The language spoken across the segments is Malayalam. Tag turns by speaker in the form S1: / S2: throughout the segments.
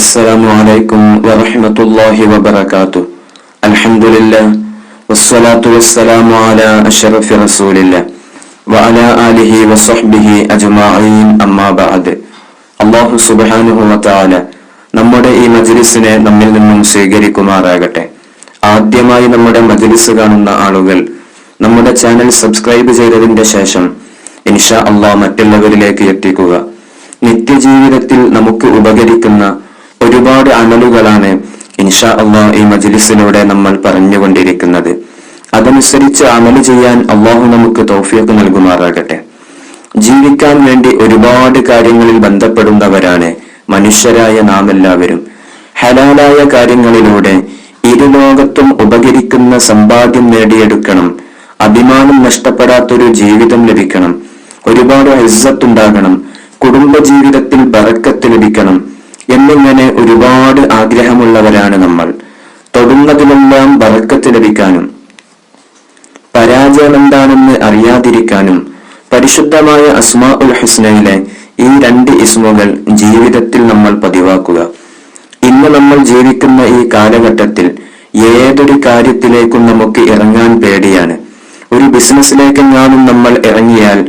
S1: السلام عليكم ورحمة الله وبركاته. الحمد لله والصلاة والسلام على أشرف رسول الله وعلى آله وصحبه أجمعين أما بعد. അല്ലാഹു സുബ്ഹാനഹു വ തആല നമ്മുടെ ഈ മജ്ലിസിനെ നമ്മിൽ നിന്നും സ്വീകരിക്കുമാറാകട്ടെ. ആദ്യമായി നമ്മുടെ മജ്ലിസ് കാണുന്ന ആളുകൾ നമ്മുടെ ചാനൽ സബ്സ്ക്രൈബ് ചെയ്തതിന്റെ ശേഷം ഇൻഷാ അല്ലാഹ് മറ്റുള്ളവരിലേക്ക് എത്തിക്കുക. നിത്യജീവിതത്തിൽ നമുക്ക് ഉപകരിക്കുന്ന ഒരുപാട് അമലുകളാണ് ഇൻഷാ അല്ലാഹ് ഈ മജ്ലിസിലൂടെ നമ്മൾ പറഞ്ഞുകൊണ്ടിരിക്കുന്നത്. അതനുസരിച്ച് അമൽ ചെയ്യാൻ അല്ലാഹു നമുക്ക് തൗഫീഖ് നൽകുമാറാകട്ടെ. ജീവിക്കാൻ വേണ്ടി ഒരുപാട് കാര്യങ്ങളിൽ ബന്ധപ്പെടുന്നവരാണ് മനുഷ്യരായ നാം എല്ലാവരും. ഹലാലായ കാര്യങ്ങളിലൂടെ ഇരുലോകത്തും ഉപകരിക്കുന്ന സമ്പാദ്യം നേടിയെടുക്കണം, അഭിമാനം നഷ്ടപ്പെടാത്തൊരു ജീവിതം ലഭിക്കണം, ഒരുപാട് ഇസ്സത്തുണ്ടാകണം, കുടുംബജീവിതത്തിൽ ബറക്കത്ത് ലഭിക്കണം എന്നിങ്ങനെ ഒരുപാട് ആഗ്രഹമുള്ളവരാണ് നമ്മൾ. തൊടുന്നതിലെല്ലാം ബറക്കത്ത് ലഭിക്കാനും പരാജയം എന്താണെന്ന് അറിയാതിരിക്കാനും പരിശുദ്ധമായ അസ്മാഉൽ ഹുസ്നയിലെ ഈ 2 ഇസ്മുകൾ ജീവിതത്തിൽ നമ്മൾ പതിവാക്കുക. ഇന്ന് നമ്മൾ ജീവിക്കുന്ന ഈ കാലഘട്ടത്തിൽ ഏതൊരു കാര്യത്തിലേക്കും നമുക്ക് ഇറങ്ങാൻ പേടിയാണ്. ഒരു ബിസിനസ്സിലേക്കെങ്ങാനും നമ്മൾ ഇറങ്ങിയാൽ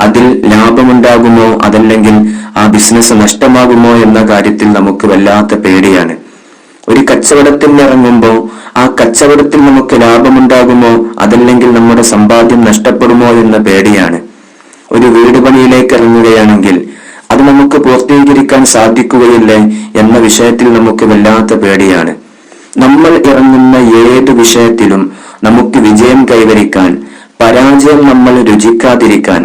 S1: അതിൽ ലാഭമുണ്ടാകുമോ അതല്ലെങ്കിൽ ആ ബിസിനസ് നഷ്ടമാകുമോ എന്ന കാര്യത്തിൽ നമുക്ക് വല്ലാത്ത പേടിയാണ്. ഒരു കച്ചവടത്തിൽ ഇറങ്ങുമ്പോൾ ആ കച്ചവടത്തിൽ നമുക്ക് ലാഭമുണ്ടാകുമോ അതല്ലെങ്കിൽ നമ്മുടെ സമ്പാദ്യം നഷ്ടപ്പെടുമോ എന്ന പേടിയാണ്. ഒരു വീട് പണിയിലേക്ക് ഇറങ്ങുകയാണെങ്കിൽ അത് നമുക്ക് പൂർത്തീകരിക്കാൻ സാധിക്കുകയില്ലേ എന്ന വിഷയത്തിൽ നമുക്ക് വല്ലാത്ത പേടിയാണ്. നമ്മൾ ഇറങ്ങുന്ന ഏത് വിഷയത്തിലും നമുക്ക് വിജയം കൈവരിക്കാൻ, പരാജയം നമ്മൾ രുചിക്കാതിരിക്കാൻ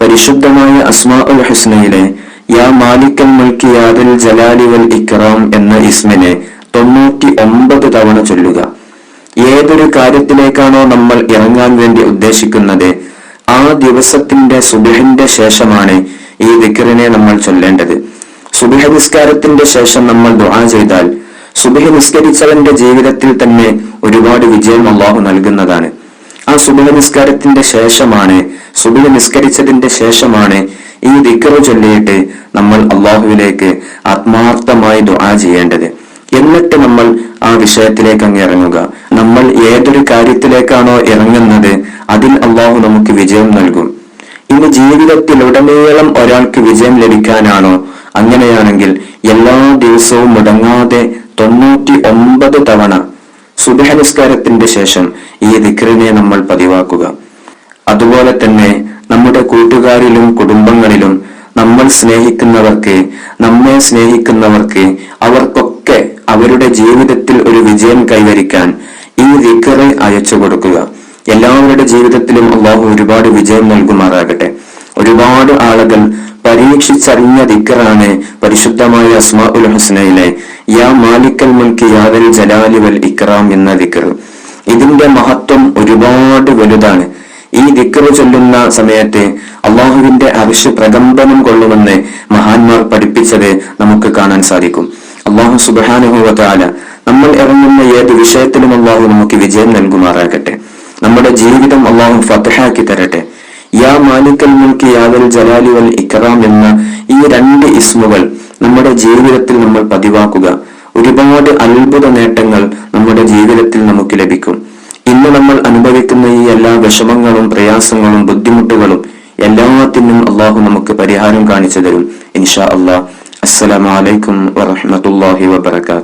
S1: പരിശുദ്ധമായ അസ്മാഉൽ ഹുസ്നയിലെ യാ മാലിക്കൽ മുൽക്കി യാദൽ ജലാലി വൽ ഇക്റാം എന്ന ഇസ്മിനെ 99 തവണ ചൊല്ലുക. ഏതൊരു കാര്യത്തിലേക്കാണോ നമ്മൾ ഇറങ്ങാൻ വേണ്ടി ഉദ്ദേശിക്കുന്നത് ആ ദിവസത്തിന്റെ സുബ്ഹിന്റെ ശേഷമാണ് ഈ ദിക്റിനെ നമ്മൾ ചൊല്ലേണ്ടത്. സുബ്ഹ് നിസ്കാരത്തിന്റെ ശേഷം നമ്മൾ ദുആ ചെയ്താൽ സുബ്ഹ് നിസ്കരിച്ചവന്റെ ജീവിതത്തിൽ തന്നെ ഒരുപാട് വിജയം അല്ലാഹു നൽകുന്നതാണ്. ആ സുബ്ഹ് നിസ്കാരത്തിന്റെ ശേഷമാണ്, സുബ്ഹ് നിസ്കരിച്ചതിന്റെ ശേഷമാണ് ഈ ദിക്ർ ചൊല്ലിയിട്ട് നമ്മൾ അല്ലാഹുവിലേക്ക് ആത്മാർത്ഥമായി ദുആ ചെയ്യേണ്ടത്. എന്നിട്ട് നമ്മൾ ആ വിഷയത്തിലേക്ക് അങ്ങ് ഇറങ്ങുക. നമ്മൾ ഏതൊരു കാര്യത്തിലേക്കാണോ ഇറങ്ങുന്നത് അതിൽ അല്ലാഹു നമുക്ക് വിജയം നൽകും. ഇനി ജീവിതത്തിൽ ഉടനീളം ഒരാൾക്ക് വിജയം ലഭിക്കാനാണോ, അങ്ങനെയാണെങ്കിൽ എല്ലാ ദിവസവും മുടങ്ങാതെ 99 തവണ സുബ്ഹ് നിസ്കാരത്തിന്റെ ശേഷം ഈ ദിക്റിനെ നമ്മൾ പതിവാക്കുക. അതുപോലെ തന്നെ നമ്മുടെ കൂട്ടുകാരിലും കുടുംബങ്ങളിലും നമ്മൾ സ്നേഹിക്കുന്നവർക്ക്, നമ്മെ സ്നേഹിക്കുന്നവർക്ക്, അവർക്കൊക്കെ അവരുടെ ജീവിതത്തിൽ ഒരു വിജയം കൈവരിക്കാൻ ഈ ദിക്ർ അയച്ചു കൊടുക്കുക. എല്ലാവരുടെ ജീവിതത്തിലും അല്ലാഹു ഒരുപാട് വിജയം നൽകുമാറാകട്ടെ. ഒരുപാട് ആളുകൾ പരീക്ഷിച്ചറിഞ്ഞ ദിക്റാണ് പരിശുദ്ധമായ അസ്മാഉൽ ഹുസ്നയിലെ യാ മാലിക്കൽ മുൽക്കി യാദൽ ജലാലി വൽ ഇക്റാം എന്ന ദിക്ർ. ഇതിന്റെ മഹത്വം ഒരുപാട് വലുതാണ്. ഈ ദിക്ർ ചൊല്ലുന്ന സമയത്ത് അള്ളാഹുവിന്റെ അർശ് പ്രകമ്പനം കൊള്ളുമെന്ന് മഹാന്മാർ പഠിപ്പിച്ചത് നമുക്ക് കാണാൻ സാധിക്കും. അല്ലാഹു സുബ്ഹാനഹു വ തആല നമ്മൾ ഇറങ്ങുന്ന ഏത് വിഷയത്തിലും അല്ലാഹു നമുക്ക് വിജയം നൽകുമാറാകട്ടെ. നമ്മുടെ ജീവിതം അല്ലാഹു ഫത്ഹാക്കി തരട്ടെ. യാ മാലിക്കൽ മുൽക്കി യാദൽ ജലാലി വൽ ഇക്റാം എന്ന ഈ 2 ഇസ്മുകൾ നമ്മുടെ ജീവിതത്തിൽ നമ്മൾ പതിവാക്കുക. ഒരുപാട് അത്ഭുത നേട്ടങ്ങൾ നമ്മുടെ ജീവിതത്തിൽ നമുക്ക് ലഭിക്കും. ഇന്ന് നമ്മൾ അനുഭവിക്കുന്ന ഈ എല്ലാ വിഷമങ്ങളും, പ്രയാസങ്ങളും, ബുദ്ധിമുട്ടുകളും എല്ലാത്തിനും അല്ലാഹു നമുക്ക് പരിഹാരം കാണിച്ചു തരും ഇൻഷാ അല്ലാഹ്. അസ്സലാമു അലൈക്കും വറഹ്മത്തുള്ളാഹി വബറകാതുഹു.